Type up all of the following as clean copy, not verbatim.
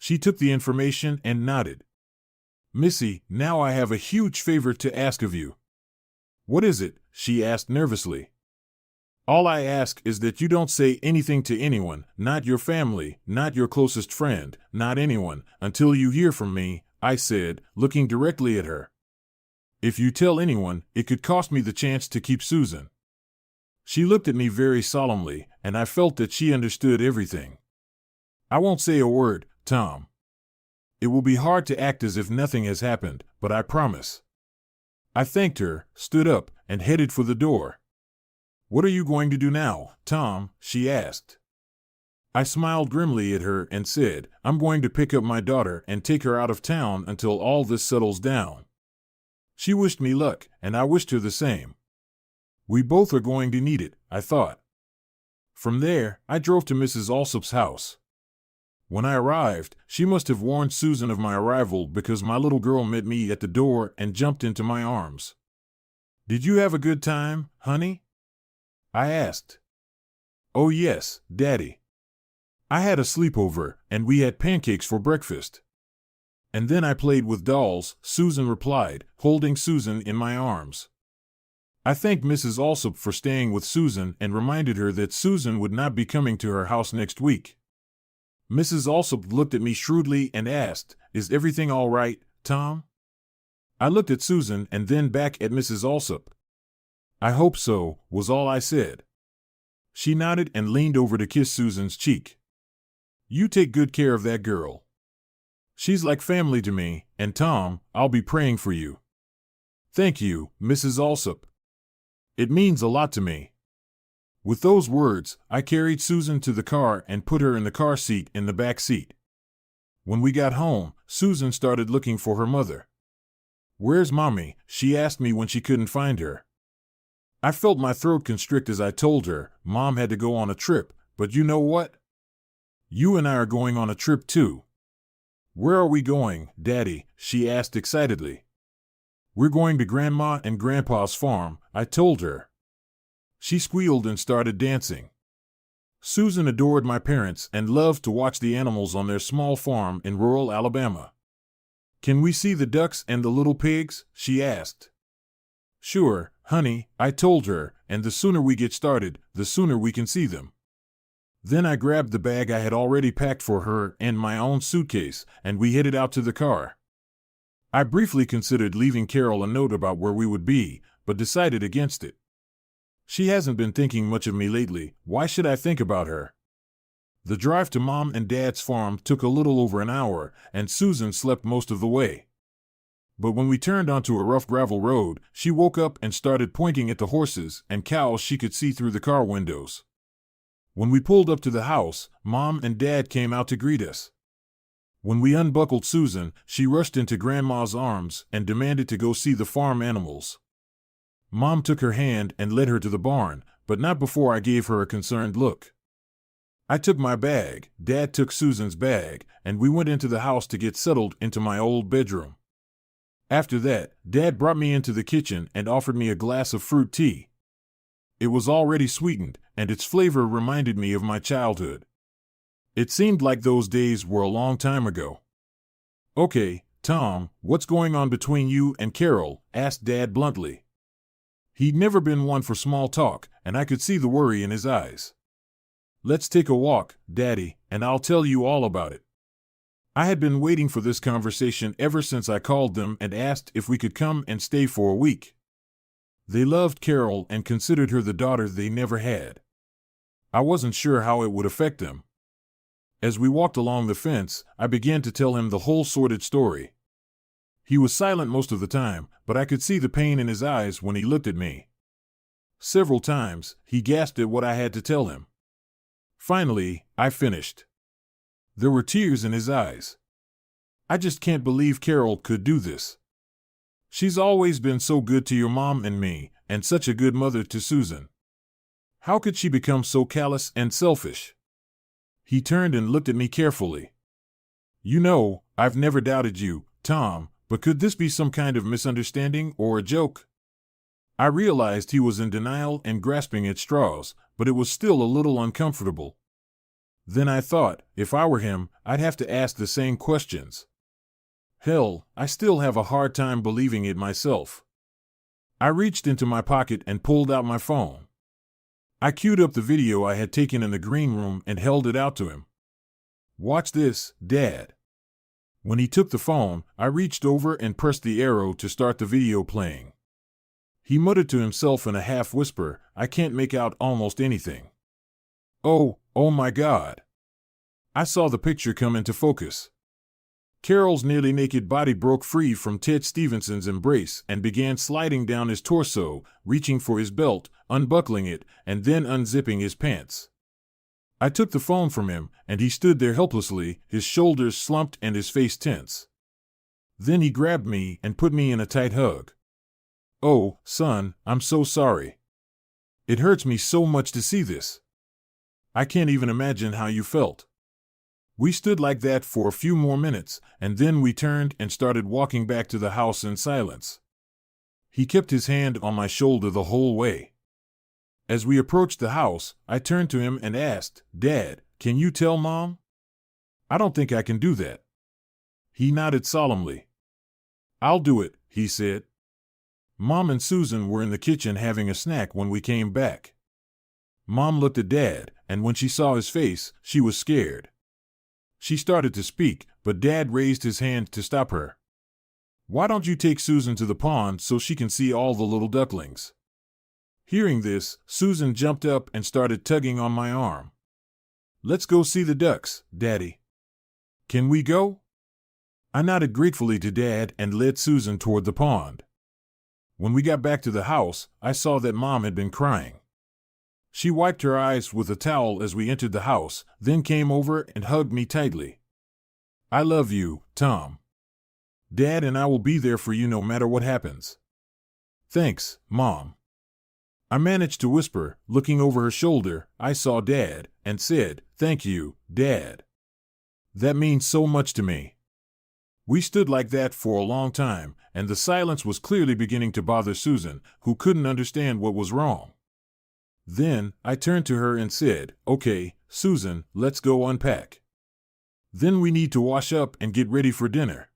She took the information and nodded. Missy, now I have a huge favor to ask of you. What is it? She asked nervously. All I ask is that you don't say anything to anyone, not your family, not your closest friend, not anyone, until you hear from me, I said, looking directly at her. If you tell anyone, it could cost me the chance to keep Susan. She looked at me very solemnly, and I felt that she understood everything. I won't say a word, Tom. It will be hard to act as if nothing has happened, but I promise. I thanked her, stood up, and headed for the door. What are you going to do now, Tom? She asked. I smiled grimly at her and said, I'm going to pick up my daughter and take her out of town until all this settles down. She wished me luck, and I wished her the same. We both are going to need it, I thought. From there, I drove to Mrs. Alsop's house. When I arrived, she must have warned Susan of my arrival because my little girl met me at the door and jumped into my arms. Did you have a good time, honey? I asked. Oh yes, Daddy. I had a sleepover, and we had pancakes for breakfast. And then I played with dolls, Susan replied, holding Susan in my arms. I thanked Mrs. Alsop for staying with Susan and reminded her that Susan would not be coming to her house next week. Mrs. Alsop looked at me shrewdly and asked, Is everything all right, Tom? I looked at Susan and then back at Mrs. Alsop. I hope so, was all I said. She nodded and leaned over to kiss Susan's cheek. You take good care of that girl. She's like family to me, and Tom, I'll be praying for you. Thank you, Mrs. Alsop. It means a lot to me. With those words, I carried Susan to the car and put her in the car seat in the back seat. When we got home, Susan started looking for her mother. Where's Mommy? She asked me when she couldn't find her. I felt my throat constrict as I told her, Mom had to go on a trip, but you know what? You and I are going on a trip too. Where are we going, Daddy? She asked excitedly. We're going to Grandma and Grandpa's farm, I told her. She squealed and started dancing. Susan adored my parents and loved to watch the animals on their small farm in rural Alabama. Can we see the ducks and the little pigs? She asked. Sure, honey, I told her, and the sooner we get started, the sooner we can see them. Then I grabbed the bag I had already packed for her and my own suitcase, and we headed out to the car. I briefly considered leaving Carol a note about where we would be, but decided against it. She hasn't been thinking much of me lately, why should I think about her? The drive to Mom and Dad's farm took a little over an hour, and Susan slept most of the way. But when we turned onto a rough gravel road, she woke up and started pointing at the horses and cows she could see through the car windows. When we pulled up to the house, Mom and Dad came out to greet us. When we unbuckled Susan, she rushed into Grandma's arms and demanded to go see the farm animals. Mom took her hand and led her to the barn, but not before I gave her a concerned look. I took my bag, Dad took Susan's bag, and we went into the house to get settled into my old bedroom. After that, Dad brought me into the kitchen and offered me a glass of fruit tea. It was already sweetened, and its flavor reminded me of my childhood. It seemed like those days were a long time ago. Okay, Tom, what's going on between you and Carol? Asked Dad bluntly. He'd never been one for small talk, and I could see the worry in his eyes. Let's take a walk, Daddy, and I'll tell you all about it. I had been waiting for this conversation ever since I called them and asked if we could come and stay for a week. They loved Carol and considered her the daughter they never had. I wasn't sure how it would affect them. As we walked along the fence, I began to tell him the whole sordid story. He was silent most of the time, but I could see the pain in his eyes when he looked at me. Several times, he gasped at what I had to tell him. Finally, I finished. There were tears in his eyes. I just can't believe Carol could do this. She's always been so good to your mom and me, and such a good mother to Susan. How could she become so callous and selfish? He turned and looked at me carefully. You know, I've never doubted you, Tom, but could this be some kind of misunderstanding or a joke? I realized he was in denial and grasping at straws, but it was still a little uncomfortable. Then I thought, if I were him, I'd have to ask the same questions. Hell, I still have a hard time believing it myself. I reached into my pocket and pulled out my phone. I queued up the video I had taken in the green room and held it out to him. "Watch this, Dad." When he took the phone, I reached over and pressed the arrow to start the video playing. He muttered to himself in a half whisper, I can't make out almost anything. Oh my God. I saw the picture come into focus. Carol's nearly naked body broke free from Ted Stevenson's embrace and began sliding down his torso, reaching for his belt, unbuckling it, and then unzipping his pants. I took the phone from him, and he stood there helplessly, his shoulders slumped and his face tense. Then he grabbed me and put me in a tight hug. "Oh, son, I'm so sorry. It hurts me so much to see this. I can't even imagine how you felt." We stood like that for a few more minutes, and then we turned and started walking back to the house in silence. He kept his hand on my shoulder the whole way. As we approached the house, I turned to him and asked, "Dad, can you tell Mom?" "I don't think I can do that." He nodded solemnly. "I'll do it," he said. Mom and Susan were in the kitchen having a snack when we came back. Mom looked at Dad, and when she saw his face, she was scared. She started to speak, but Dad raised his hand to stop her. "Why don't you take Susan to the pond so she can see all the little ducklings?" Hearing this, Susan jumped up and started tugging on my arm. "Let's go see the ducks, Daddy." "Can we go?" I nodded gratefully to Dad and led Susan toward the pond. When we got back to the house, I saw that Mom had been crying. She wiped her eyes with a towel as we entered the house, then came over and hugged me tightly. "I love you, Tom. Dad and I will be there for you no matter what happens." "Thanks, Mom." I managed to whisper, looking over her shoulder. I saw Dad, and said, "Thank you, Dad. That means so much to me." We stood like that for a long time, and the silence was clearly beginning to bother Susan, who couldn't understand what was wrong. Then, I turned to her and said, "Okay, Susan, let's go unpack. Then we need to wash up and get ready for dinner."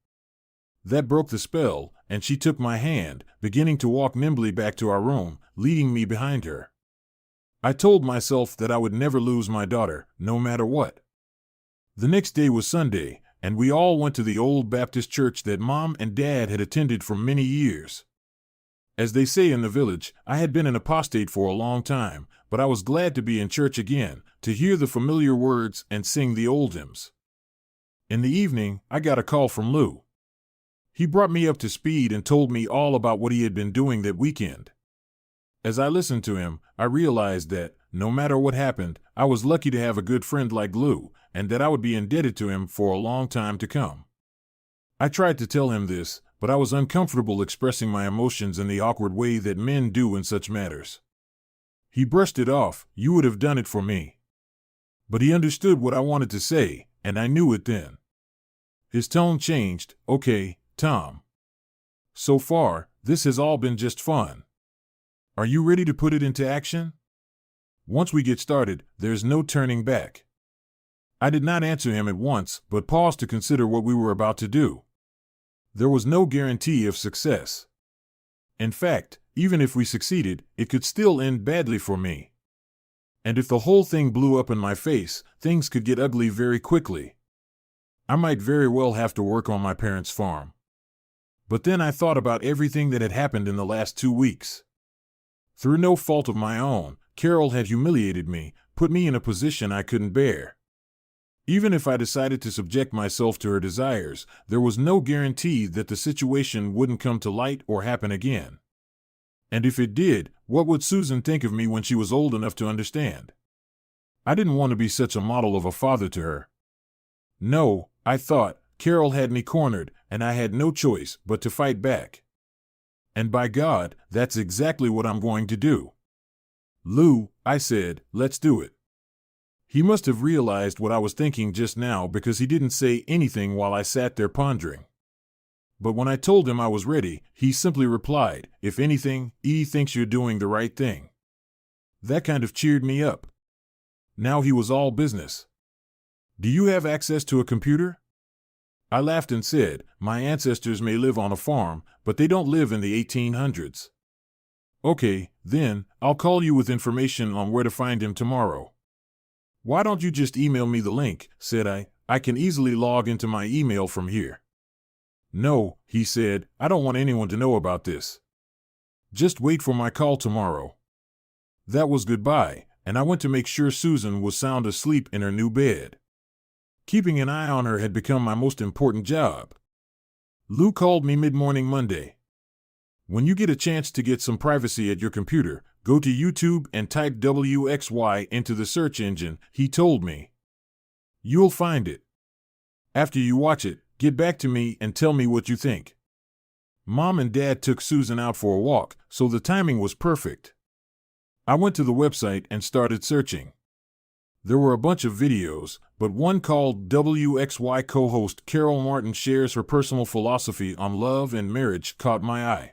That broke the spell, and she took my hand, beginning to walk nimbly back to our room, leading me behind her. I told myself that I would never lose my daughter, no matter what. The next day was Sunday, and we all went to the old Baptist church that Mom and Dad had attended for many years. As they say in the village, I had been an apostate for a long time, but I was glad to be in church again, to hear the familiar words and sing the old hymns. In the evening, I got a call from Lou. He brought me up to speed and told me all about what he had been doing that weekend. As I listened to him, I realized that, no matter what happened, I was lucky to have a good friend like Lou, and that I would be indebted to him for a long time to come. I tried to tell him this, but I was uncomfortable expressing my emotions in the awkward way that men do in such matters. He brushed it off. "You would have done it for me." But he understood what I wanted to say, and I knew it then. His tone changed. "Okay, Tom. So far, this has all been just fun. Are you ready to put it into action? Once we get started, there's no turning back." I did not answer him at once, but paused to consider what we were about to do. There was no guarantee of success. In fact, even if we succeeded, it could still end badly for me. And if the whole thing blew up in my face, things could get ugly very quickly. I might very well have to work on my parents' farm. But then I thought about everything that had happened in the last 2 weeks. Through no fault of my own, Carol had humiliated me, put me in a position I couldn't bear. Even if I decided to subject myself to her desires, there was no guarantee that the situation wouldn't come to light or happen again. And if it did, what would Susan think of me when she was old enough to understand? I didn't want to be such a model of a father to her. No, I thought, Carol had me cornered, and I had no choice but to fight back. And by God, that's exactly what I'm going to do. "Lou," I said, "let's do it." He must have realized what I was thinking just now because he didn't say anything while I sat there pondering. But when I told him I was ready, he simply replied, "If anything, E thinks you're doing the right thing." That kind of cheered me up. Now he was all business. Do you have access to a computer? I laughed and said, my ancestors may live on a farm, but they don't live in the 1800s. Okay, then, I'll call you with information on where to find him tomorrow. Why don't you just email me the link, said I. I can easily log into my email from here. No, he said, I don't want anyone to know about this. Just wait for my call tomorrow. That was goodbye, and I went to make sure Susan was sound asleep in her new bed. Keeping an eye on her had become my most important job. Lou called me mid-morning Monday. When you get a chance to get some privacy at your computer, go to YouTube and type WXY into the search engine, he told me. You'll find it. After you watch it, get back to me and tell me what you think. Mom and Dad took Susan out for a walk, so the timing was perfect. I went to the website and started searching. There were a bunch of videos, but one called WXY co-host Carol Martin shares her personal philosophy on love and marriage caught my eye.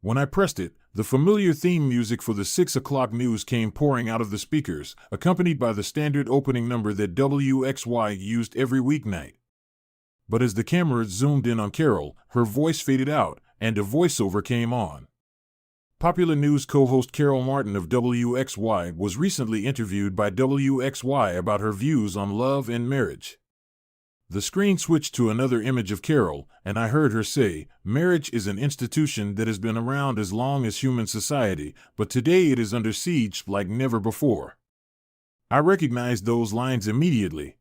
When I pressed it, the familiar theme music for the 6 o'clock news came pouring out of the speakers, accompanied by the standard opening number that WXY used every weeknight. But as the camera zoomed in on Carol, her voice faded out, and a voiceover came on. Popular news co-host Carol Martin of WXY was recently interviewed by WXY about her views on love and marriage. The screen switched to another image of Carol, and I heard her say, marriage is an institution that has been around as long as human society, but today it is under siege like never before. I recognized those lines immediately.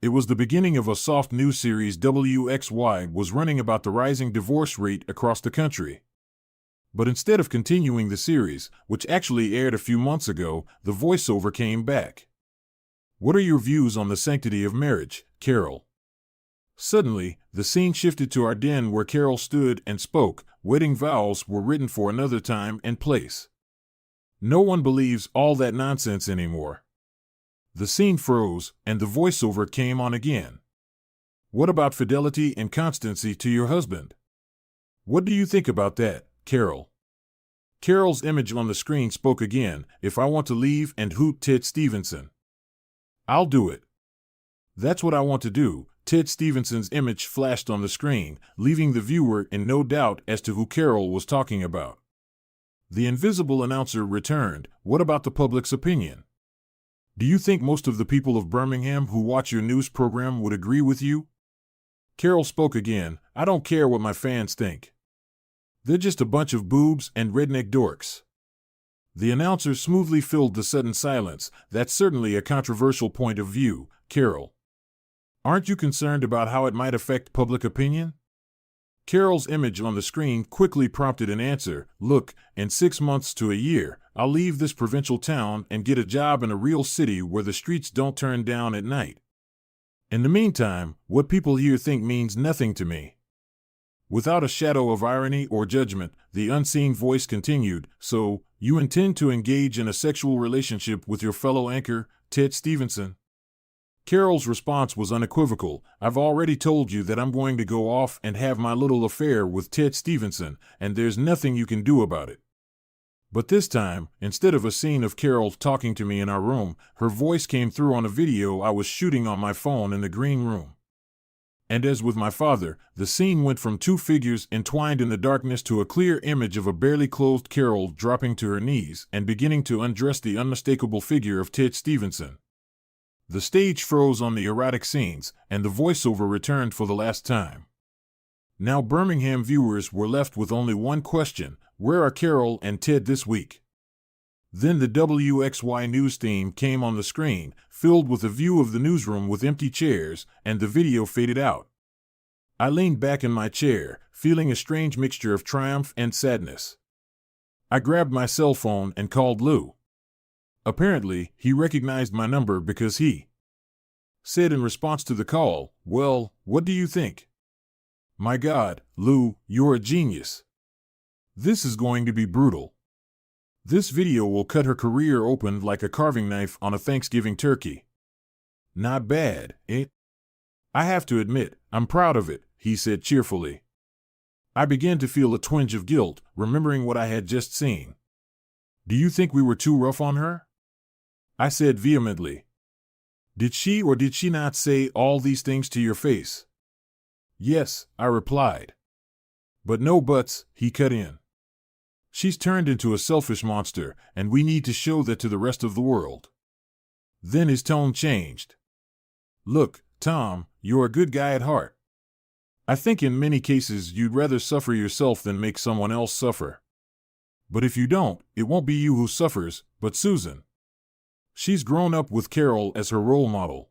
It was the beginning of a soft news series WXY was running about the rising divorce rate across the country. But instead of continuing the series, which actually aired a few months ago, the voiceover came back. What are your views on the sanctity of marriage, Carol? Suddenly, the scene shifted to our den where Carol stood and spoke. Wedding vows were written for another time and place. No one believes all that nonsense anymore. The scene froze, and the voiceover came on again. What about fidelity and constancy to your husband? What do you think about that, Carol? Carol's image on the screen spoke again. If I want to leave and hoot Ted Stevenson. I'll do it. That's what I want to do. Ted Stevenson's image flashed on the screen, leaving the viewer in no doubt as to who Carol was talking about. The invisible announcer returned. What about the public's opinion? Do you think most of the people of Birmingham who watch your news program would agree with you? Carol spoke again. I don't care what my fans think. They're just a bunch of boobs and redneck dorks. The announcer smoothly filled the sudden silence. That's certainly a controversial point of view, Carol. Aren't you concerned about how it might affect public opinion? Carol's image on the screen quickly prompted an answer. Look, in 6 months to a year, I'll leave this provincial town and get a job in a real city where the streets don't turn down at night. In the meantime, what people here think means nothing to me. Without a shadow of irony or judgment, the unseen voice continued, so, you intend to engage in a sexual relationship with your fellow anchor, Ted Stevenson? Carol's response was unequivocal. I've already told you that I'm going to go off and have my little affair with Ted Stevenson, and there's nothing you can do about it. But this time, instead of a scene of Carol talking to me in our room, her voice came through on a video I was shooting on my phone in the green room. And as with my father, the scene went from two figures entwined in the darkness to a clear image of a barely clothed Carol dropping to her knees and beginning to undress the unmistakable figure of Ted Stevenson. The stage froze on the erotic scenes, and the voiceover returned for the last time. Now Birmingham viewers were left with only one question: where are Carol and Ted this week? Then the WXY news theme came on the screen, filled with a view of the newsroom with empty chairs, and the video faded out. I leaned back in my chair, feeling a strange mixture of triumph and sadness. I grabbed my cell phone and called Lou. Apparently, he recognized my number because he said in response to the call, "Well, what do you think?" My God, Lou, you're a genius. This is going to be brutal. This video will cut her career open like a carving knife on a Thanksgiving turkey. Not bad, eh? I have to admit, I'm proud of it, he said cheerfully. I began to feel a twinge of guilt, remembering what I had just seen. Do you think we were too rough on her? I said vehemently. Did she or did she not say all these things to your face? Yes, I replied. But no buts, he cut in. She's turned into a selfish monster, and we need to show that to the rest of the world. Then his tone changed. Look, Tom, you're a good guy at heart. I think in many cases you'd rather suffer yourself than make someone else suffer. But if you don't, it won't be you who suffers, but Susan. She's grown up with Carol as her role model.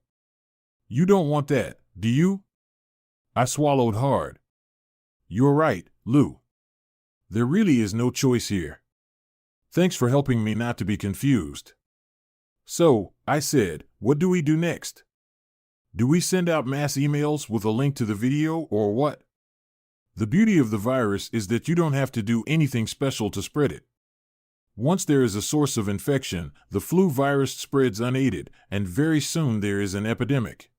You don't want that, do you? I swallowed hard. You're right, Lou. There really is no choice here. Thanks for helping me not to be confused. So, I said, what do we do next? Do we send out mass emails with a link to the video or what? The beauty of the virus is that you don't have to do anything special to spread it. Once there is a source of infection, the flu virus spreads unaided, and very soon there is an epidemic.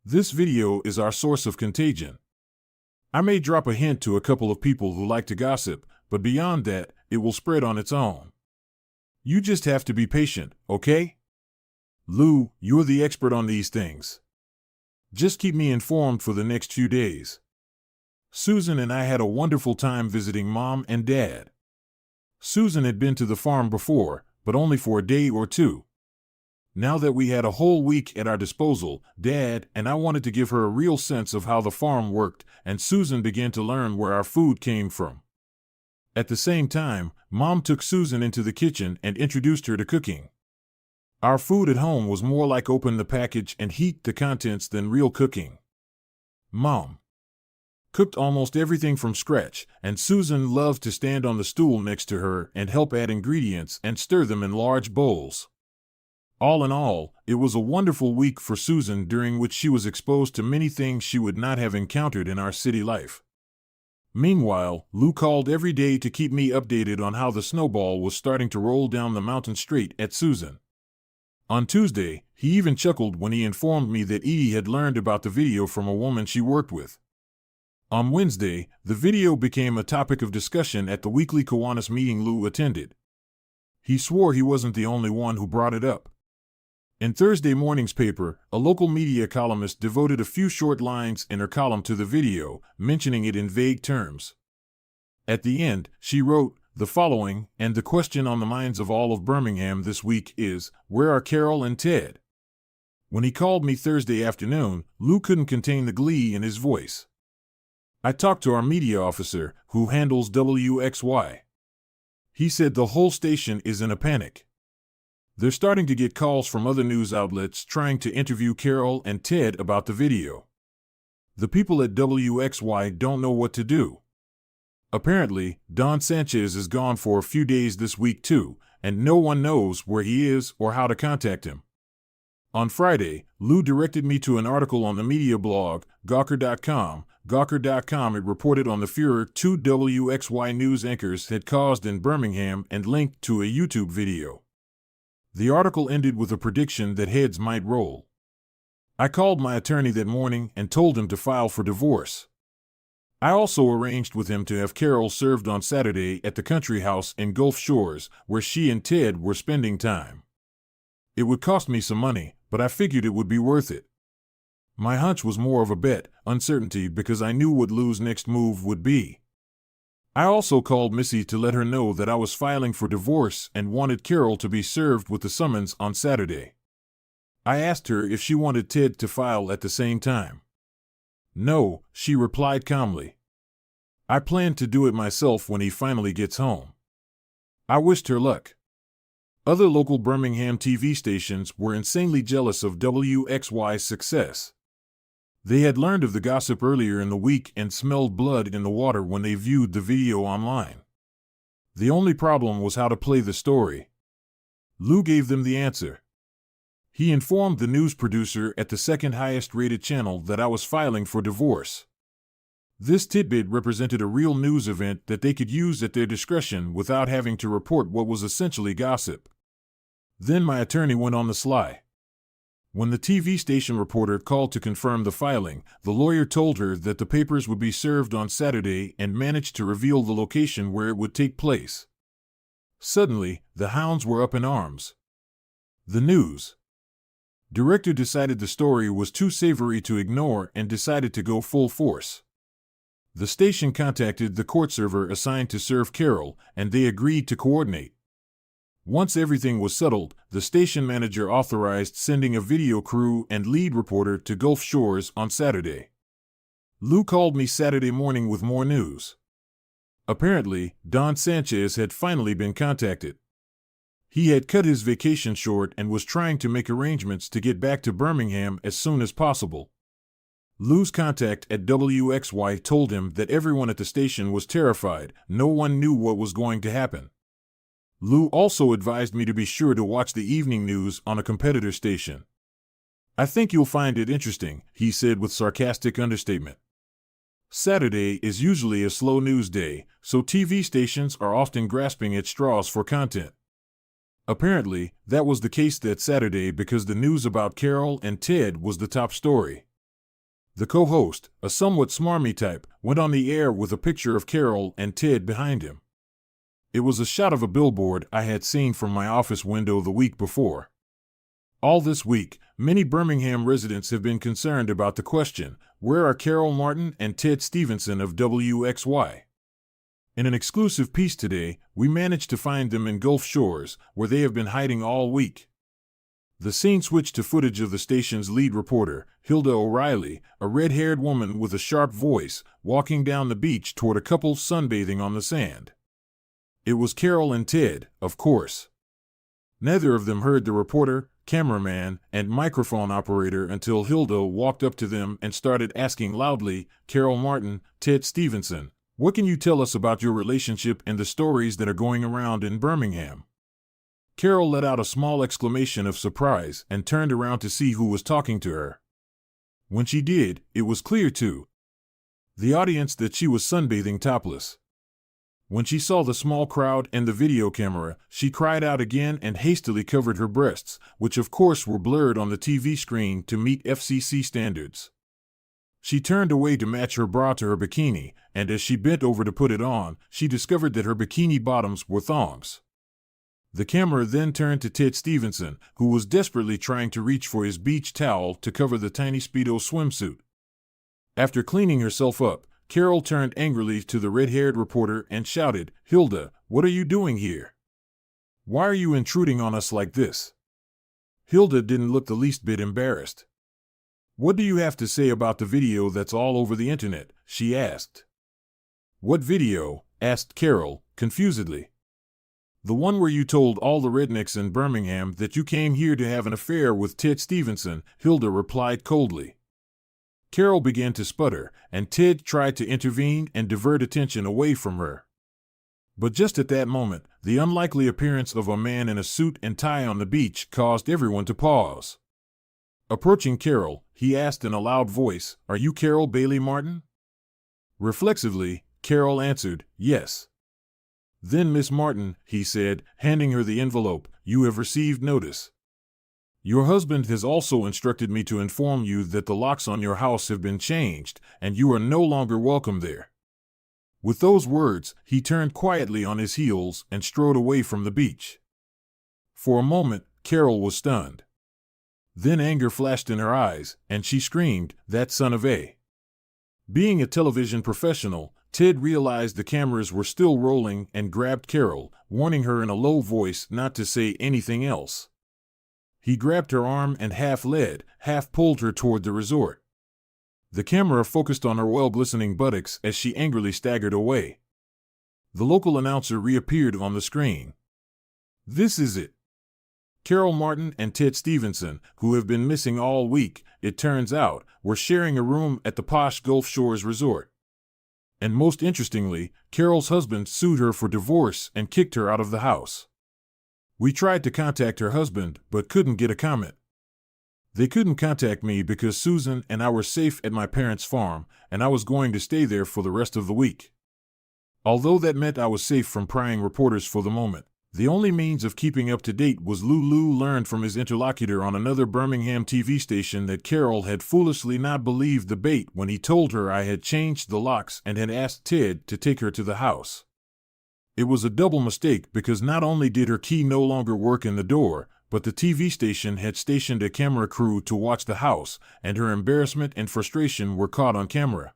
This video is our source of contagion. I may drop a hint to a couple of people who like to gossip, but beyond that, it will spread on its own. You just have to be patient, okay? Lou, you're the expert on these things. Just keep me informed for the next few days. Susan and I had a wonderful time visiting Mom and Dad. Susan had been to the farm before, but only for a day or two. Now that we had a whole week at our disposal, Dad and I wanted to give her a real sense of how the farm worked, and Susan began to learn where our food came from. At the same time, Mom took Susan into the kitchen and introduced her to cooking. Our food at home was more like open the package and heat the contents than real cooking. Mom cooked almost everything from scratch, and Susan loved to stand on the stool next to her and help add ingredients and stir them in large bowls. All in all, it was a wonderful week for Susan during which she was exposed to many things she would not have encountered in our city life. Meanwhile, Lou called every day to keep me updated on how the snowball was starting to roll down the mountain straight at Susan. On Tuesday, he even chuckled when he informed me that Edie had learned about the video from a woman she worked with. On Wednesday, the video became a topic of discussion at the weekly Kiwanis meeting Lou attended. He swore he wasn't the only one who brought it up. In Thursday morning's paper, a local media columnist devoted a few short lines in her column to the video, mentioning it in vague terms. At the end, she wrote the following, and the question on the minds of all of Birmingham this week is, where are Carol and Ted? When he called me Thursday afternoon, Lou couldn't contain the glee in his voice. I talked to our media officer, who handles WXY. He said the whole station is in a panic. They're starting to get calls from other news outlets trying to interview Carol and Ted about the video. The people at WXY don't know what to do. Apparently, Don Sanchez is gone for a few days this week too, and no one knows where he is or how to contact him. On Friday, Lou directed me to an article on the media blog, Gawker.com. Gawker.com it reported on the furor 2 WXY news anchors had caused in Birmingham and linked to a YouTube video. The article ended with a prediction that heads might roll. I called my attorney that morning and told him to file for divorce. I also arranged with him to have Carol served on Saturday at the country house in Gulf Shores, where she and Ted were spending time. It would cost me some money, but I figured it would be worth it. My hunch was more of a bet, uncertainty, because I knew what Lou's next move would be. I also called Missy to let her know that I was filing for divorce and wanted Carol to be served with the summons on Saturday. I asked her if she wanted Ted to file at the same time. No, she replied calmly. I plan to do it myself when he finally gets home. I wished her luck. Other local Birmingham TV stations were insanely jealous of WXY's success. They had learned of the gossip earlier in the week and smelled blood in the water when they viewed the video online. The only problem was how to play the story. Lou gave them the answer. He informed the news producer at the second highest rated channel that I was filing for divorce. This tidbit represented a real news event that they could use at their discretion without having to report what was essentially gossip. Then my attorney went on the sly. When the TV station reporter called to confirm the filing, the lawyer told her that the papers would be served on Saturday and managed to reveal the location where it would take place. Suddenly, the hounds were up in arms. The news. Director decided the story was too savory to ignore and decided to go full force. The station contacted the court server assigned to serve Carol, and they agreed to coordinate. Once everything was settled, the station manager authorized sending a video crew and lead reporter to Gulf Shores on Saturday. Lou called me Saturday morning with more news. Apparently, Don Sanchez had finally been contacted. He had cut his vacation short and was trying to make arrangements to get back to Birmingham as soon as possible. Lou's contact at WXY told him that everyone at the station was terrified. No one knew what was going to happen. Lou also advised me to be sure to watch the evening news on a competitor station. "I think you'll find it interesting," he said with sarcastic understatement. Saturday is usually a slow news day, so TV stations are often grasping at straws for content. Apparently, that was the case that Saturday because the news about Carol and Ted was the top story. The co-host, a somewhat smarmy type, went on the air with a picture of Carol and Ted behind him. It was a shot of a billboard I had seen from my office window the week before. All this week, many Birmingham residents have been concerned about the question, where are Carol Martin and Ted Stevenson of WXY? In an exclusive piece today, we managed to find them in Gulf Shores, where they have been hiding all week. The scene switched to footage of the station's lead reporter, Hilda O'Reilly, a red-haired woman with a sharp voice, walking down the beach toward a couple sunbathing on the sand. It was Carol and Ted, of course. Neither of them heard the reporter, cameraman, and microphone operator until Hilda walked up to them and started asking loudly, "Carol Martin, Ted Stevenson, what can you tell us about your relationship and the stories that are going around in Birmingham?" Carol let out a small exclamation of surprise and turned around to see who was talking to her. When she did, it was clear to the audience that she was sunbathing topless. When she saw the small crowd and the video camera, she cried out again and hastily covered her breasts, which of course were blurred on the TV screen to meet FCC standards. She turned away to match her bra to her bikini, and as she bent over to put it on, she discovered that her bikini bottoms were thongs. The camera then turned to Ted Stevenson, who was desperately trying to reach for his beach towel to cover the tiny Speedo swimsuit. After cleaning herself up, Carol turned angrily to the red-haired reporter and shouted, "Hilda, what are you doing here? Why are you intruding on us like this?" Hilda didn't look the least bit embarrassed. "What do you have to say about the video that's all over the internet?" she asked. "What video?" asked Carol, confusedly. "The one where you told all the rednecks in Birmingham that you came here to have an affair with Ted Stevenson," Hilda replied coldly. Carol began to sputter, and Ted tried to intervene and divert attention away from her. But just at that moment, the unlikely appearance of a man in a suit and tie on the beach caused everyone to pause. Approaching Carol, he asked in a loud voice, "Are you Carol Bailey Martin?" Reflexively, Carol answered, "Yes." "Then, Miss Martin," he said, handing her the envelope, "you have received notice. Your husband has also instructed me to inform you that the locks on your house have been changed, and you are no longer welcome there." With those words, he turned quietly on his heels and strode away from the beach. For a moment, Carol was stunned. Then anger flashed in her eyes, and she screamed, "That son of a..." Being a television professional, Ted realized the cameras were still rolling and grabbed Carol, warning her in a low voice not to say anything else. He grabbed her arm and half led, half pulled her toward the resort. The camera focused on her well-glistening buttocks as she angrily staggered away. The local announcer reappeared on the screen. "This is it. Carol Martin and Ted Stevenson, who have been missing all week, it turns out, were sharing a room at the posh Gulf Shores resort. And most interestingly, Carol's husband sued her for divorce and kicked her out of the house. We tried to contact her husband, but couldn't get a comment. They couldn't contact me because Susan and I were safe at my parents' farm, and I was going to stay there for the rest of the week. Although that meant I was safe from prying reporters for the moment, the only means of keeping up to date was Lou learned from his interlocutor on another Birmingham TV station that Carol had foolishly not believed the bait when he told her I had changed the locks and had asked Ted to take her to the house. It was a double mistake because not only did her key no longer work in the door, but the TV station had stationed a camera crew to watch the house, and her embarrassment and frustration were caught on camera.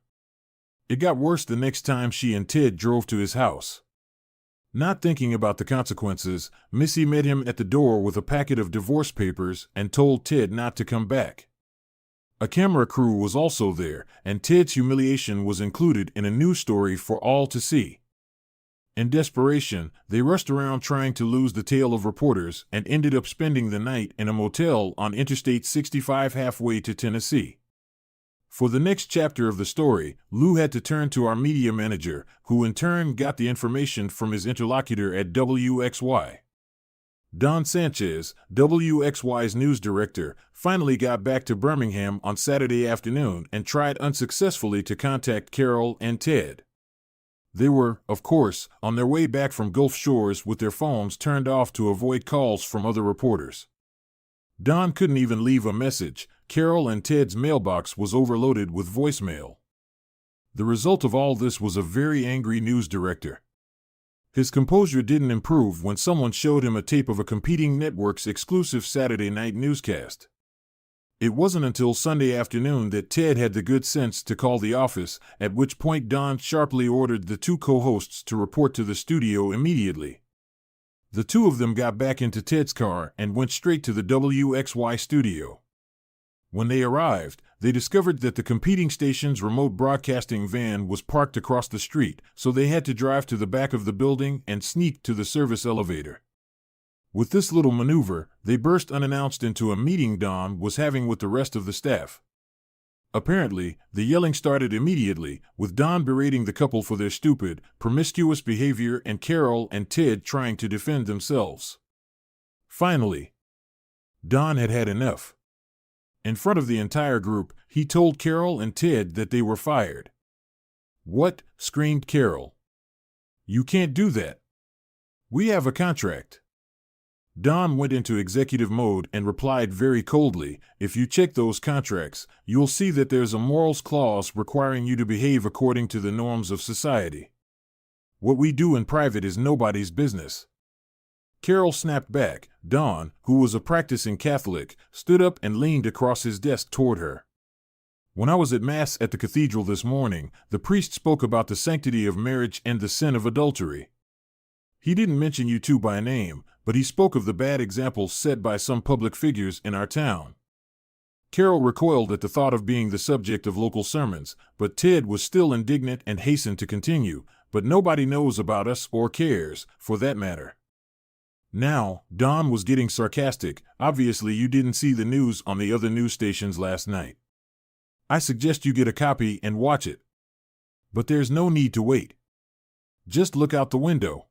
It got worse the next time she and Ted drove to his house. Not thinking about the consequences, Missy met him at the door with a packet of divorce papers and told Ted not to come back. A camera crew was also there, and Ted's humiliation was included in a news story for all to see. In desperation, they rushed around trying to lose the tail of reporters and ended up spending the night in a motel on Interstate 65 halfway to Tennessee. For the next chapter of the story, Lou had to turn to our media manager, who in turn got the information from his interlocutor at WXY. Don Sanchez, WXY's news director, finally got back to Birmingham on Saturday afternoon and tried unsuccessfully to contact Carol and Ted. They were, of course, on their way back from Gulf Shores with their phones turned off to avoid calls from other reporters. Don couldn't even leave a message. Carol and Ted's mailbox was overloaded with voicemail. The result of all this was a very angry news director. His composure didn't improve when someone showed him a tape of a competing network's exclusive Saturday night newscast. It wasn't until Sunday afternoon that Ted had the good sense to call the office, at which point Don sharply ordered the two co-hosts to report to the studio immediately. The two of them got back into Ted's car and went straight to the WXY studio. When they arrived, they discovered that the competing station's remote broadcasting van was parked across the street, so they had to drive to the back of the building and sneak to the service elevator. With this little maneuver, they burst unannounced into a meeting Don was having with the rest of the staff. Apparently, the yelling started immediately, with Don berating the couple for their stupid, promiscuous behavior and Carol and Ted trying to defend themselves. Finally, Don had had enough. In front of the entire group, he told Carol and Ted that they were fired. "What?" screamed Carol. "You can't do that. We have a contract." Don went into executive mode and replied very coldly, "If you check those contracts, you'll see that there's a morals clause requiring you to behave according to the norms of society. What we do in private is nobody's business." Carol snapped back. Don, who was a practicing Catholic, stood up and leaned across his desk toward her. "When I was at Mass at the cathedral this morning, the priest spoke about the sanctity of marriage and the sin of adultery. He didn't mention you two by name, but he spoke of the bad examples set by some public figures in our town." Carol recoiled at the thought of being the subject of local sermons, but Ted was still indignant and hastened to continue, "But nobody knows about us or cares, for that matter." Now, Don was getting sarcastic. "Obviously you didn't see the news on the other news stations last night. I suggest you get a copy and watch it. But there's no need to wait. Just look out the window."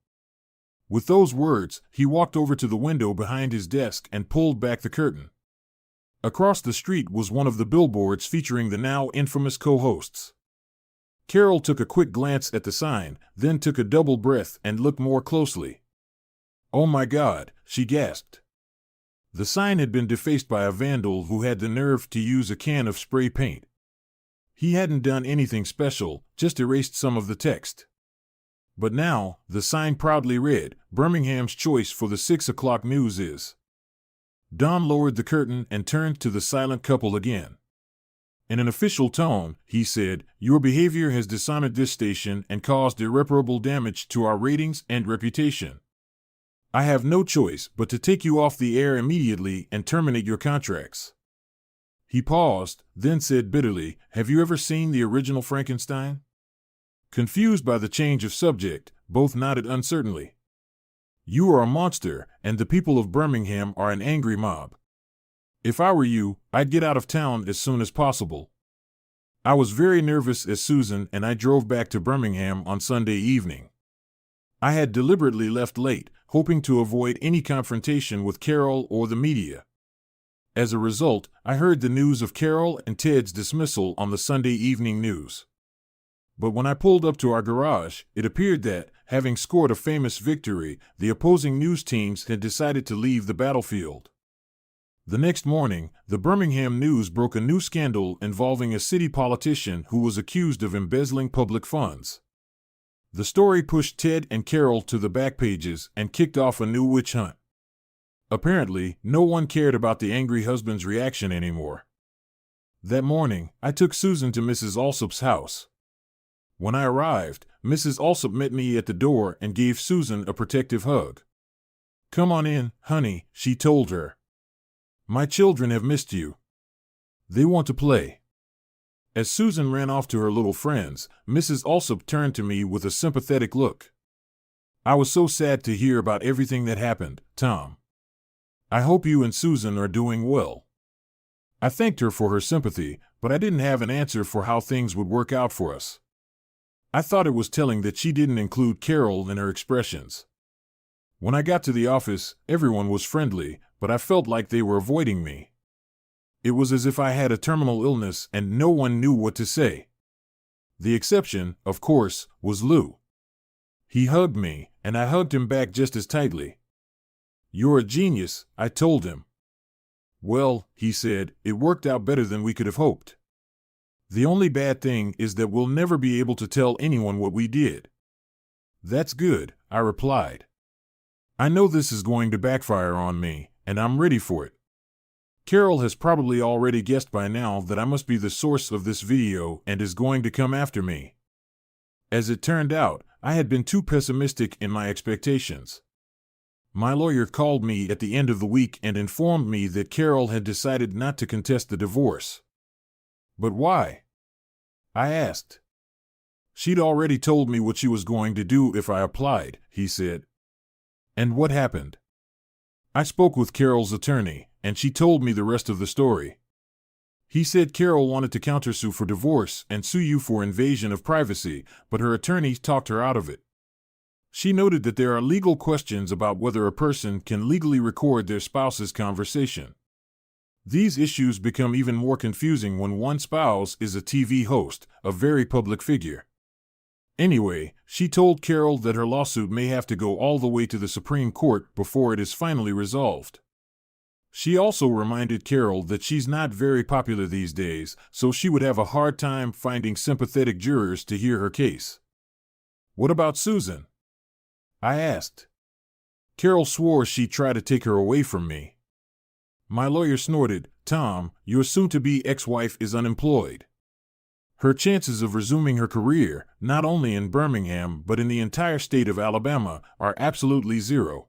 With those words, he walked over to the window behind his desk and pulled back the curtain. Across the street was one of the billboards featuring the now infamous co-hosts. Carol took a quick glance at the sign, then took a double breath and looked more closely. "Oh my God," she gasped. The sign had been defaced by a vandal who had the nerve to use a can of spray paint. He hadn't done anything special, just erased some of the text. But now, the sign proudly read, "Birmingham's choice for the 6 o'clock news is." Don lowered the curtain and turned to the silent couple again. In an official tone, he said, "Your behavior has dishonored this station and caused irreparable damage to our ratings and reputation. I have no choice but to take you off the air immediately and terminate your contracts." He paused, then said bitterly, "Have you ever seen the original Frankenstein?" Confused by the change of subject, both nodded uncertainly. "You are a monster, and the people of Birmingham are an angry mob. If I were you, I'd get out of town as soon as possible. I was very nervous as Susan and I drove back to Birmingham on Sunday evening. I had deliberately left late, hoping to avoid any confrontation with Carol or the media. As a result, I heard the news of Carol and Ted's dismissal on the Sunday evening news. But when I pulled up to our garage, it appeared that, having scored a famous victory, the opposing news teams had decided to leave the battlefield. The next morning, the Birmingham News broke a new scandal involving a city politician who was accused of embezzling public funds. The story pushed Ted and Carol to the back pages and kicked off a new witch hunt. Apparently, no one cared about the angry husband's reaction anymore. That morning, I took Susan to Mrs. Alsop's house. When I arrived, Mrs. Alsop met me at the door and gave Susan a protective hug. "Come on in, honey," she told her. "My children have missed you. They want to play." As Susan ran off to her little friends, Mrs. Alsop turned to me with a sympathetic look. "I was so sad to hear about everything that happened, Tom. I hope you and Susan are doing well." I thanked her for her sympathy, but I didn't have an answer for how things would work out for us. I thought it was telling that she didn't include Carol in her expressions. When I got to the office, everyone was friendly, but I felt like they were avoiding me. It was as if I had a terminal illness and no one knew what to say. The exception, of course, was Lou. He hugged me, and I hugged him back just as tightly. "You're a genius," I told him. "Well," he said, "it worked out better than we could have hoped. The only bad thing is that we'll never be able to tell anyone what we did." "That's good," I replied. "I know this is going to backfire on me, and I'm ready for it. Carol has probably already guessed by now that I must be the source of this video and is going to come after me." As it turned out, I had been too pessimistic in my expectations. My lawyer called me at the end of the week and informed me that Carol had decided not to contest the divorce. "But why?" I asked. "She'd already told me what she was going to do if I applied," he said. "And what happened?" "I spoke with Carol's attorney, and she told me the rest of the story. He said Carol wanted to countersue for divorce and sue you for invasion of privacy, but her attorney talked her out of it. She noted that there are legal questions about whether a person can legally record their spouse's conversation. These issues become even more confusing when one spouse is a TV host, a very public figure. Anyway, she told Carol that her lawsuit may have to go all the way to the Supreme Court before it is finally resolved. She also reminded Carol that she's not very popular these days, so she would have a hard time finding sympathetic jurors to hear her case." "What about Susan?" I asked. "Carol swore she'd try to take her away from me." My lawyer snorted. "Tom, your soon-to-be ex-wife is unemployed. Her chances of resuming her career, not only in Birmingham but in the entire state of Alabama, are absolutely zero.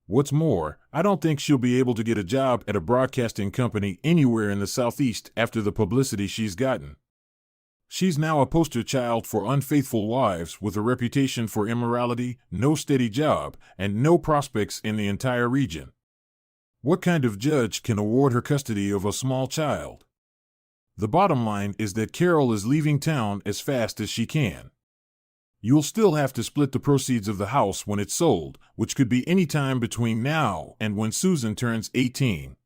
What's more, I don't think she'll be able to get a job at a broadcasting company anywhere in the Southeast after the publicity she's gotten. She's now a poster child for unfaithful wives with a reputation for immorality, no steady job, and no prospects in the entire region. What kind of judge can award her custody of a small child? The bottom line is that Carol is leaving town as fast as she can. You'll still have to split the proceeds of the house when it's sold, which could be any time between now and when Susan turns 18.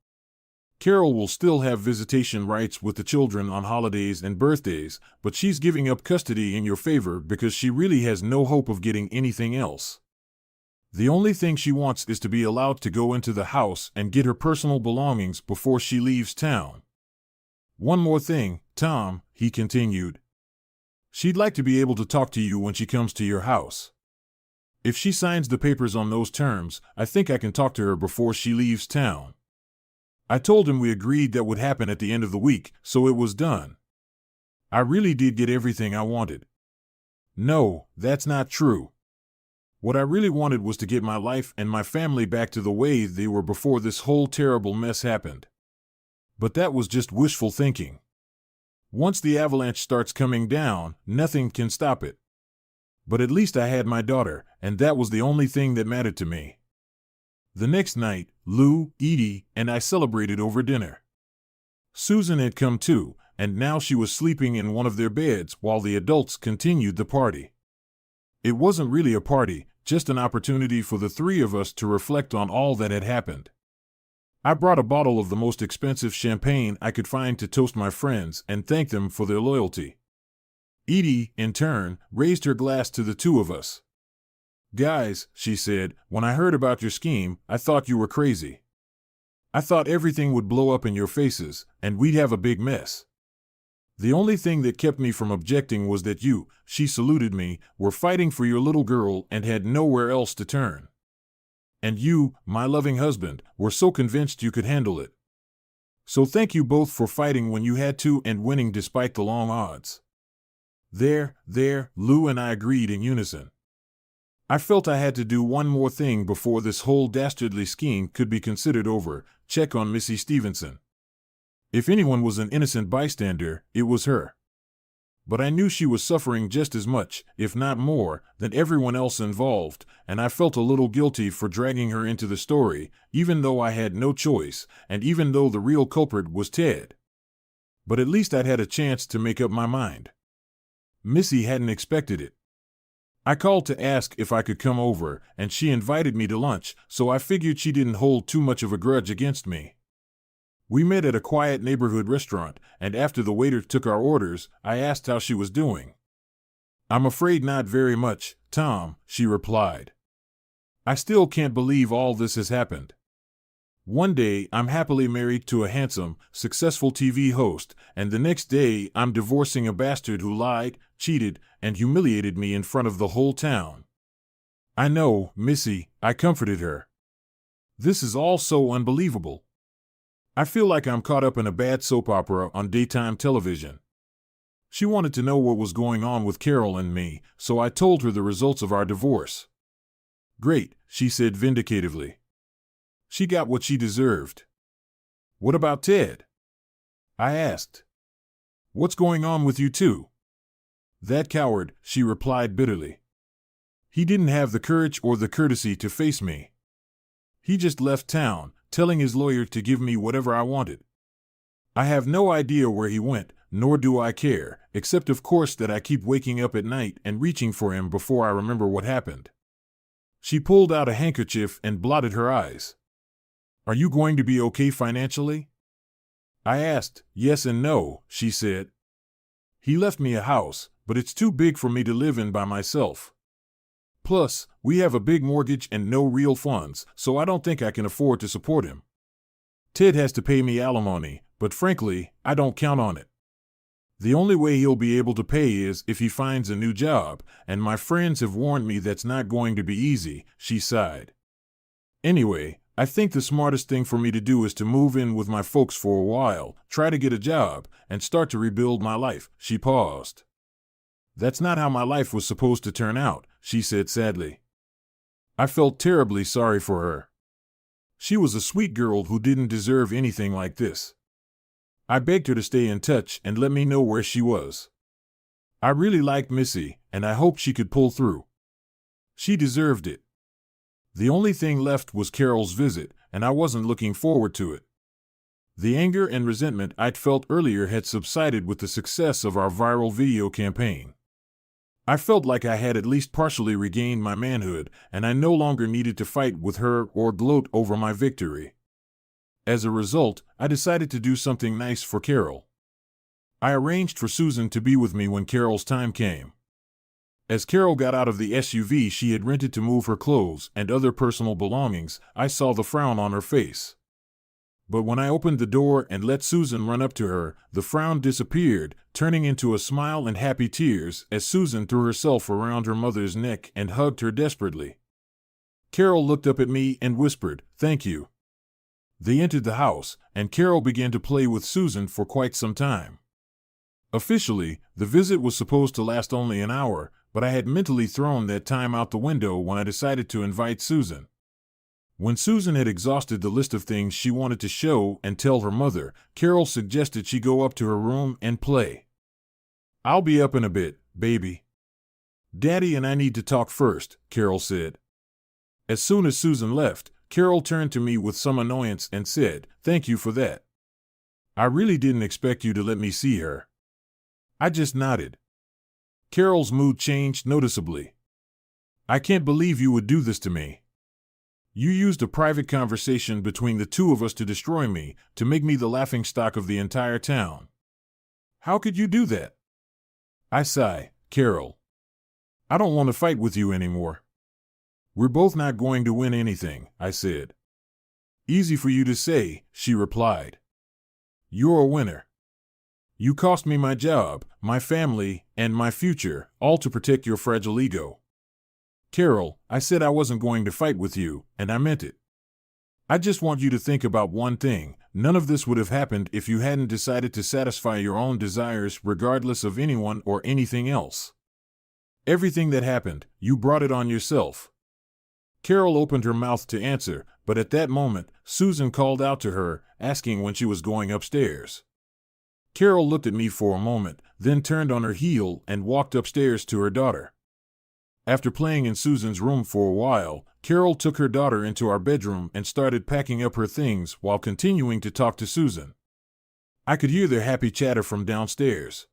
Carol will still have visitation rights with the children on holidays and birthdays, but she's giving up custody in your favor because she really has no hope of getting anything else. The only thing she wants is to be allowed to go into the house and get her personal belongings before she leaves town. One more thing, Tom," he continued. "She'd like to be able to talk to you when she comes to your house. If she signs the papers on those terms, I think I can talk to her before she leaves town." I told him we agreed that would happen at the end of the week, so it was done. I really did get everything I wanted. No, that's not true. What I really wanted was to get my life and my family back to the way they were before this whole terrible mess happened. But that was just wishful thinking. Once the avalanche starts coming down, nothing can stop it. But at least I had my daughter, and that was the only thing that mattered to me. The next night, Lou, Edie, and I celebrated over dinner. Susan had come too, and now she was sleeping in one of their beds while the adults continued the party. It wasn't really a party, just an opportunity for the three of us to reflect on all that had happened. I brought a bottle of the most expensive champagne I could find to toast my friends and thank them for their loyalty. Edie, in turn, raised her glass to the two of us. "Guys," she said, "when I heard about your scheme, I thought you were crazy. I thought everything would blow up in your faces, and we'd have a big mess. The only thing that kept me from objecting was that you," she saluted me, "were fighting for your little girl and had nowhere else to turn. And you, my loving husband, were so convinced you could handle it. So thank you both for fighting when you had to and winning despite the long odds. There, Lou and I agreed in unison. I felt I had to do one more thing before this whole dastardly scheme could be considered over: check on Missy Stevenson. If anyone was an innocent bystander, it was her. But I knew she was suffering just as much, if not more, than everyone else involved, and I felt a little guilty for dragging her into the story, even though I had no choice, and even though the real culprit was Ted. But at least I'd had a chance to make up my mind. Missy hadn't expected it. I called to ask if I could come over, and she invited me to lunch, so I figured she didn't hold too much of a grudge against me. We met at a quiet neighborhood restaurant, and after the waiter took our orders, I asked how she was doing. "I'm afraid not very much, Tom," she replied. "I still can't believe all this has happened. One day I'm happily married to a handsome, successful TV host, and the next day I'm divorcing a bastard who lied, cheated, and humiliated me in front of the whole town." "I know, Missy," I comforted her. "This is all so unbelievable. I feel like I'm caught up in a bad soap opera on daytime television." She wanted to know what was going on with Carol and me, so I told her the results of our divorce. "Great," she said vindicatively. "She got what she deserved." "What about Ted?" I asked. "What's going on with you two?" "That coward," she replied bitterly. "He didn't have the courage or the courtesy to face me. He just left town, telling his lawyer to give me whatever I wanted. I have no idea where he went, nor do I care, except of course that I keep waking up at night and reaching for him before I remember what happened." She pulled out a handkerchief and blotted her eyes. "Are you going to be okay financially?" I asked. "Yes and no," she said. "He left me a house, but it's too big for me to live in by myself. Plus, we have a big mortgage and no real funds, so I don't think I can afford to support him. Ted has to pay me alimony, but frankly, I don't count on it. The only way he'll be able to pay is if he finds a new job, and my friends have warned me that's not going to be easy," she sighed. "Anyway, I think the smartest thing for me to do is to move in with my folks for a while, try to get a job, and start to rebuild my life." She paused. "That's not how my life was supposed to turn out," she said sadly. I felt terribly sorry for her. She was a sweet girl who didn't deserve anything like this. I begged her to stay in touch and let me know where she was. I really liked Missy, and I hoped she could pull through. She deserved it. The only thing left was Carol's visit, and I wasn't looking forward to it. The anger and resentment I'd felt earlier had subsided with the success of our viral video campaign. I felt like I had at least partially regained my manhood, and I no longer needed to fight with her or gloat over my victory. As a result, I decided to do something nice for Carol. I arranged for Susan to be with me when Carol's time came. As Carol got out of the SUV she had rented to move her clothes and other personal belongings, I saw the frown on her face. But when I opened the door and let Susan run up to her, the frown disappeared, turning into a smile and happy tears as Susan threw herself around her mother's neck and hugged her desperately. Carol looked up at me and whispered, "Thank you." They entered the house, and Carol began to play with Susan for quite some time. Officially, the visit was supposed to last only an hour, but I had mentally thrown that time out the window when I decided to invite Susan. When Susan had exhausted the list of things she wanted to show and tell her mother, Carol suggested she go up to her room and play. "I'll be up in a bit, baby." "Daddy and I need to talk first," Carol said. As soon as Susan left, Carol turned to me with some annoyance and said, "Thank you for that. I really didn't expect you to let me see her." I just nodded. Carol's mood changed noticeably. "I can't believe you would do this to me. You used a private conversation between the two of us to destroy me, to make me the laughingstock of the entire town. How could you do that?" I sighed. "Carol, I don't want to fight with you anymore." "We're both not going to win anything," I said. "Easy for you to say," she replied. "You're a winner. You cost me my job, my family, and my future, all to protect your fragile ego." Carol, I said I wasn't going to fight with you, and I meant it. I just want you to think about one thing. None of this would have happened if you hadn't decided to satisfy your own desires regardless of anyone or anything else. Everything that happened, you brought it on yourself. Carol opened her mouth to answer, but at that moment, Susan called out to her, asking when she was going upstairs. Carol looked at me for a moment, then turned on her heel and walked upstairs to her daughter. After playing in Susan's room for a while, Carol took her daughter into our bedroom and started packing up her things while continuing to talk to Susan. I could hear their happy chatter from downstairs.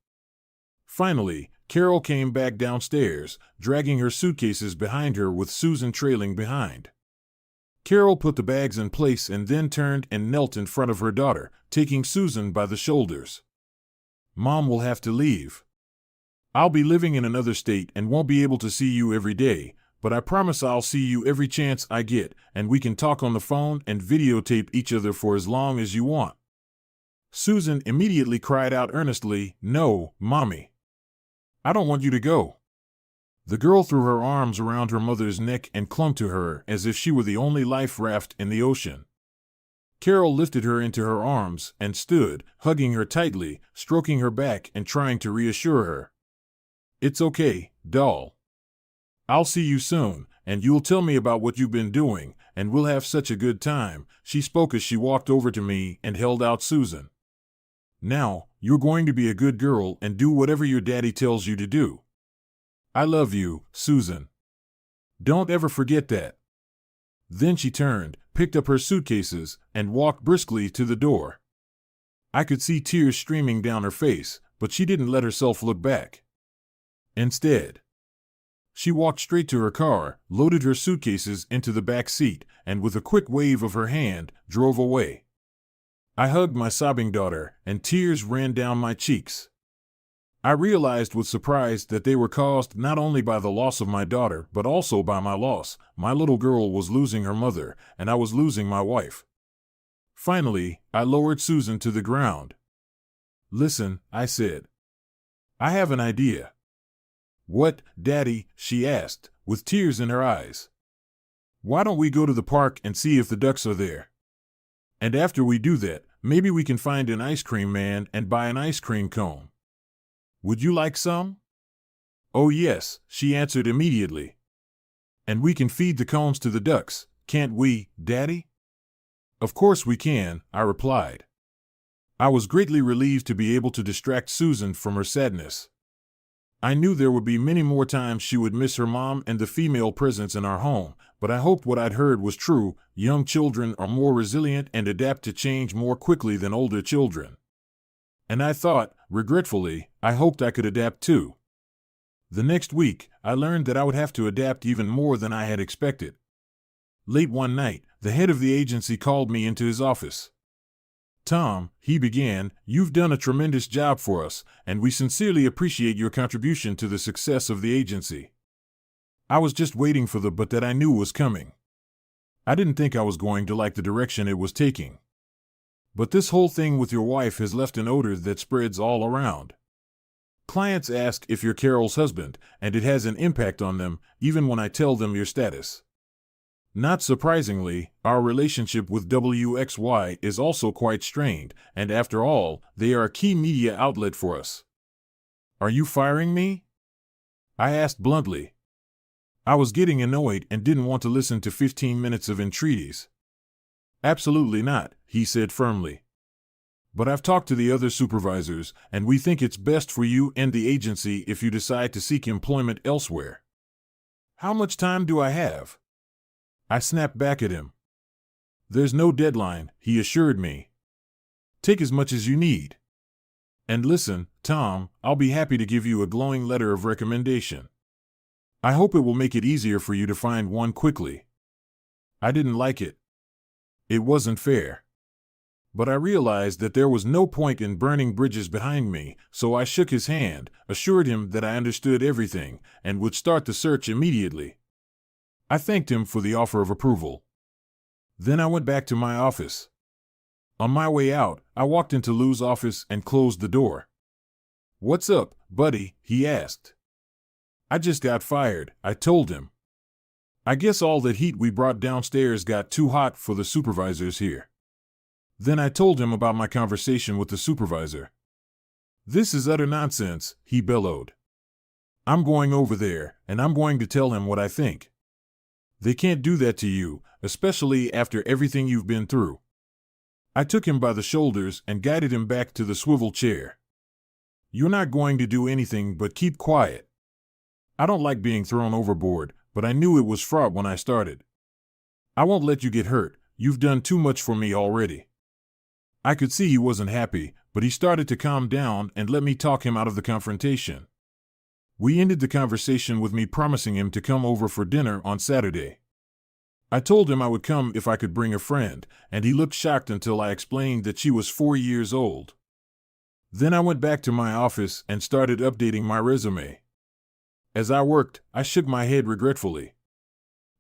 Finally, Carol came back downstairs, dragging her suitcases behind her with Susan trailing behind. Carol put the bags in place and then turned and knelt in front of her daughter, taking Susan by the shoulders. Mom will have to leave. I'll be living in another state and won't be able to see you every day, but I promise I'll see you every chance I get, and we can talk on the phone and videotape each other for as long as you want. Susan immediately cried out earnestly, "No, Mommy. I don't want you to go." The girl threw her arms around her mother's neck and clung to her as if she were the only life raft in the ocean. Carol lifted her into her arms and stood, hugging her tightly, stroking her back and trying to reassure her. "It's okay, doll. I'll see you soon, and you'll tell me about what you've been doing, and we'll have such a good time," she spoke as she walked over to me and held out Susan. "Now, you're going to be a good girl and do whatever your daddy tells you to do. I love you, Susan. Don't ever forget that." Then she turned, picked up her suitcases, and walked briskly to the door. I could see tears streaming down her face, but she didn't let herself look back. Instead, she walked straight to her car, loaded her suitcases into the back seat, and with a quick wave of her hand, drove away. I hugged my sobbing daughter, and tears ran down my cheeks. I realized with surprise that they were caused not only by the loss of my daughter, but also by my loss. My little girl was losing her mother, and I was losing my wife. Finally, I lowered Susan to the ground. "Listen," I said. "I have an idea." "What, Daddy?" she asked, with tears in her eyes. "Why don't we go to the park and see if the ducks are there? And after we do that, maybe we can find an ice cream man and buy an ice cream cone. Would you like some?" "Oh yes," she answered immediately. "And we can feed the cones to the ducks, can't we, Daddy?" "Of course we can," I replied. I was greatly relieved to be able to distract Susan from her sadness. I knew there would be many more times she would miss her mom and the female presence in our home, but I hoped what I'd heard was true. Young children are more resilient and adapt to change more quickly than older children. And I thought, regretfully, I hoped I could adapt too. The next week, I learned that I would have to adapt even more than I had expected. Late one night, the head of the agency called me into his office. "Tom," he began, "you've done a tremendous job for us, and we sincerely appreciate your contribution to the success of the agency. I was just waiting for the but that I knew was coming. I didn't think I was going to like the direction it was taking. But this whole thing with your wife has left an odor that spreads all around. Clients ask if you're Carol's husband, and it has an impact on them, even when I tell them your status. Not surprisingly, our relationship with WXY is also quite strained, and after all, they are a key media outlet for us. Are you firing me?" I asked bluntly. I was getting annoyed and didn't want to listen to 15 minutes of entreaties. "Absolutely not," he said firmly. "But I've talked to the other supervisors, and we think it's best for you and the agency if you decide to seek employment elsewhere." "How much time do I have?" I snapped back at him. "There's no deadline," he assured me. "Take as much as you need. And listen, Tom, I'll be happy to give you a glowing letter of recommendation. I hope it will make it easier for you to find one quickly." I didn't like it. It wasn't fair. But I realized that there was no point in burning bridges behind me, so I shook his hand, assured him that I understood everything, and would start the search immediately. I thanked him for the offer of approval. Then I went back to my office. On my way out, I walked into Lou's office and closed the door. "What's up, buddy?" he asked. "I just got fired," I told him. I guess all that heat we brought downstairs got too hot for the supervisors here. Then I told him about my conversation with the supervisor. This is utter nonsense, he bellowed. I'm going over there, and I'm going to tell him what I think. They can't do that to you, especially after everything you've been through. I took him by the shoulders and guided him back to the swivel chair. You're not going to do anything but keep quiet. I don't like being thrown overboard, but I knew it was fraught when I started. I won't let you get hurt. You've done too much for me already. I could see he wasn't happy, but he started to calm down and let me talk him out of the confrontation. We ended the conversation with me promising him to come over for dinner on Saturday. I told him I would come if I could bring a friend, and he looked shocked until I explained that she was 4 years old. Then I went back to my office and started updating my resume. As I worked, I shook my head regretfully.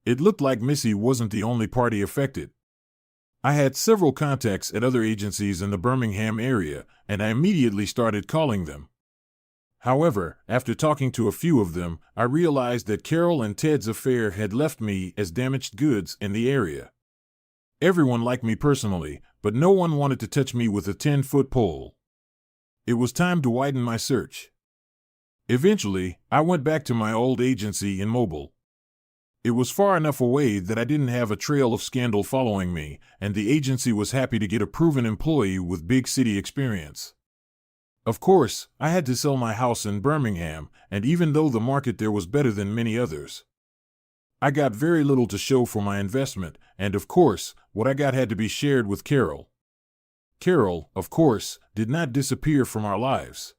It looked like Missy wasn't the only party affected. I had several contacts at other agencies in the Birmingham area, and I immediately started calling them. However, after talking to a few of them, I realized that Carol and Ted's affair had left me as damaged goods in the area. Everyone liked me personally, but no one wanted to touch me with a 10-foot pole. It was time to widen my search. Eventually, I went back to my old agency in Mobile. It was far enough away that I didn't have a trail of scandal following me, and the agency was happy to get a proven employee with big city experience. Of course, I had to sell my house in Birmingham, and even though the market there was better than many others, I got very little to show for my investment, and of course, what I got had to be shared with Carol. Carol, of course, did not disappear from our lives.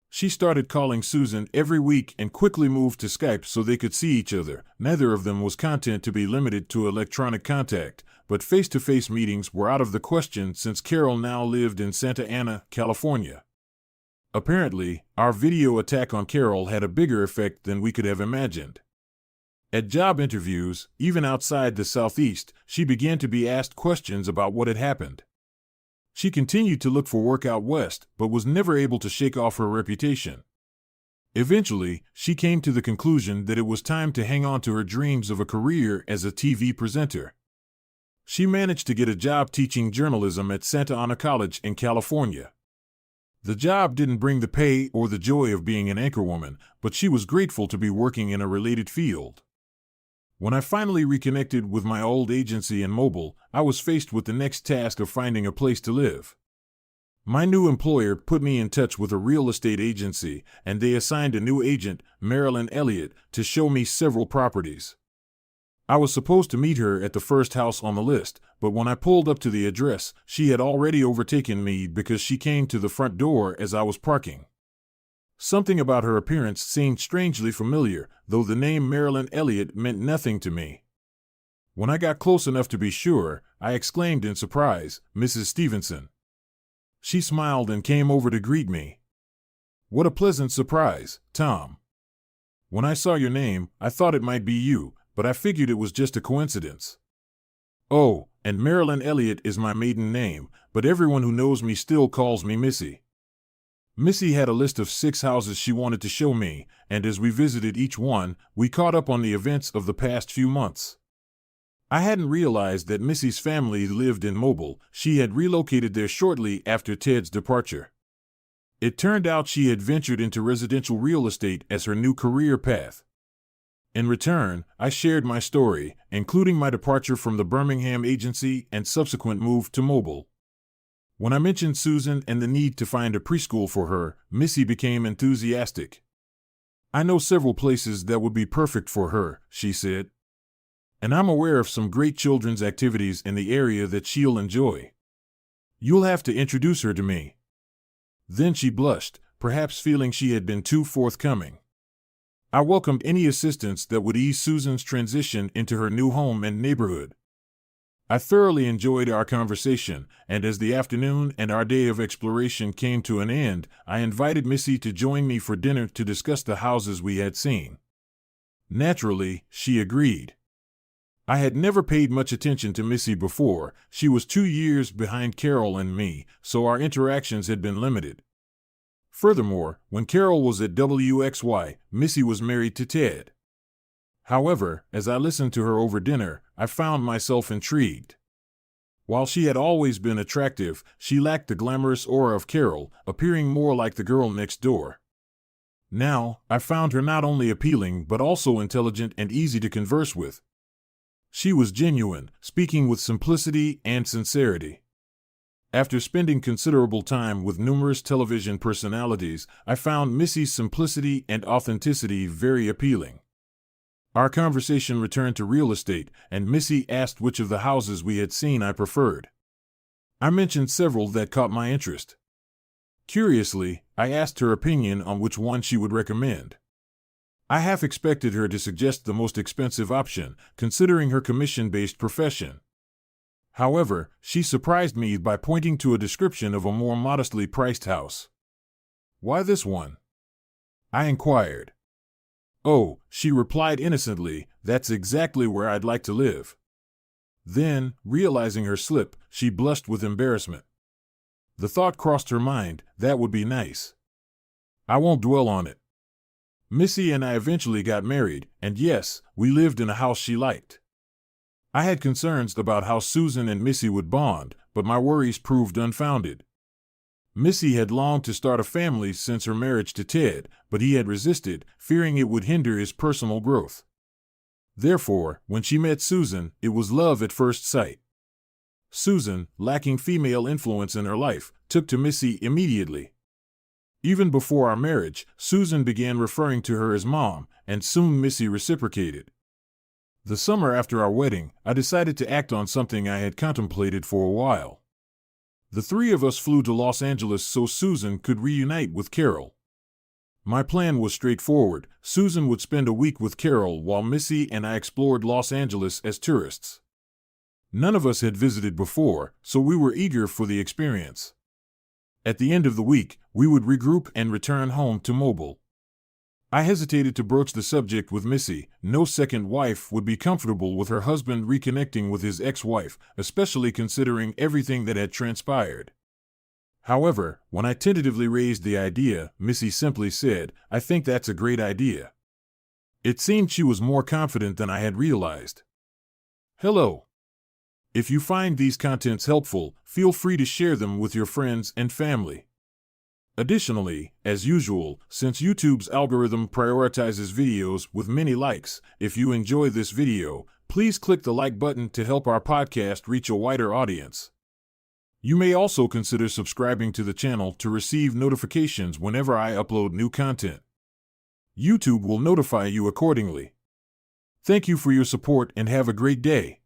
She started calling Susan every week and quickly moved to Skype so they could see each other. Neither of them was content to be limited to electronic contact, but face-to-face meetings were out of the question since Carol now lived in Santa Ana, California. Apparently, our video attack on Carol had a bigger effect than we could have imagined. At job interviews, even outside the Southeast, she began to be asked questions about what had happened. She continued to look for work out west, but was never able to shake off her reputation. Eventually, she came to the conclusion that it was time to hang on to her dreams of a career as a TV presenter. She managed to get a job teaching journalism at Santa Ana College in California. The job didn't bring the pay or the joy of being an anchorwoman, but she was grateful to be working in a related field. When I finally reconnected with my old agency in Mobile, I was faced with the next task of finding a place to live. My new employer put me in touch with a real estate agency, and they assigned a new agent, Marilyn Elliott, to show me several properties. I was supposed to meet her at the first house on the list, but when I pulled up to the address, she had already overtaken me because she came to the front door as I was parking. Something about her appearance seemed strangely familiar, though the name Marilyn Elliott meant nothing to me. When I got close enough to be sure, I exclaimed in surprise, "Mrs. Stevenson." She smiled and came over to greet me. "What a pleasant surprise, Tom. When I saw your name, I thought it might be you, but I figured it was just a coincidence. Oh, and Marilyn Elliott is my maiden name, but everyone who knows me still calls me Missy." Missy had a list of 6 houses she wanted to show me, and as we visited each one, we caught up on the events of the past few months. I hadn't realized that Missy's family lived in Mobile. She had relocated there shortly after Ted's departure. It turned out she had ventured into residential real estate as her new career path. In return, I shared my story, including my departure from the Birmingham agency and subsequent move to Mobile. When I mentioned Susan and the need to find a preschool for her, Missy became enthusiastic. "I know several places that would be perfect for her," she said. "And I'm aware of some great children's activities in the area that she'll enjoy. You'll have to introduce her to me." Then she blushed, perhaps feeling she had been too forthcoming. I welcomed any assistance that would ease Susan's transition into her new home and neighborhood. I thoroughly enjoyed our conversation, and as the afternoon and our day of exploration came to an end, I invited Missy to join me for dinner to discuss the houses we had seen. Naturally, she agreed. I had never paid much attention to Missy before. She was 2 years behind Carol and me, so our interactions had been limited. Furthermore, when Carol was at WXY, Missy was married to Ted. However, as I listened to her over dinner, I found myself intrigued. While she had always been attractive, she lacked the glamorous aura of Carol, appearing more like the girl next door. Now, I found her not only appealing but also intelligent and easy to converse with. She was genuine, speaking with simplicity and sincerity. After spending considerable time with numerous television personalities, I found Missy's simplicity and authenticity very appealing. Our conversation returned to real estate, and Missy asked which of the houses we had seen I preferred. I mentioned several that caught my interest. Curiously, I asked her opinion on which one she would recommend. I half expected her to suggest the most expensive option, considering her commission-based profession. However, she surprised me by pointing to a description of a more modestly priced house. "Why this one?" I inquired. "Oh," she replied innocently, "that's exactly where I'd like to live." Then, realizing her slip, she blushed with embarrassment. The thought crossed her mind, that would be nice. I won't dwell on it. Missy and I eventually got married, and yes, we lived in a house she liked. I had concerns about how Susan and Missy would bond, but my worries proved unfounded. Missy had longed to start a family since her marriage to Ted, but he had resisted, fearing it would hinder his personal growth. Therefore, when she met Susan, it was love at first sight. Susan, lacking female influence in her life, took to Missy immediately. Even before our marriage, Susan began referring to her as Mom, and soon Missy reciprocated. The summer after our wedding, I decided to act on something I had contemplated for a while. The three of us flew to Los Angeles so Susan could reunite with Carol. My plan was straightforward. Susan would spend a week with Carol while Missy and I explored Los Angeles as tourists. None of us had visited before, so we were eager for the experience. At the end of the week, we would regroup and return home to Mobile. I hesitated to broach the subject with Missy. No second wife would be comfortable with her husband reconnecting with his ex-wife, especially considering everything that had transpired. However, when I tentatively raised the idea, Missy simply said, "I think that's a great idea." It seemed she was more confident than I had realized. Hello. If you find these contents helpful, feel free to share them with your friends and family. Additionally, as usual, since YouTube's algorithm prioritizes videos with many likes, if you enjoy this video, please click the like button to help our podcast reach a wider audience. You may also consider subscribing to the channel to receive notifications whenever I upload new content. YouTube will notify you accordingly. Thank you for your support and have a great day.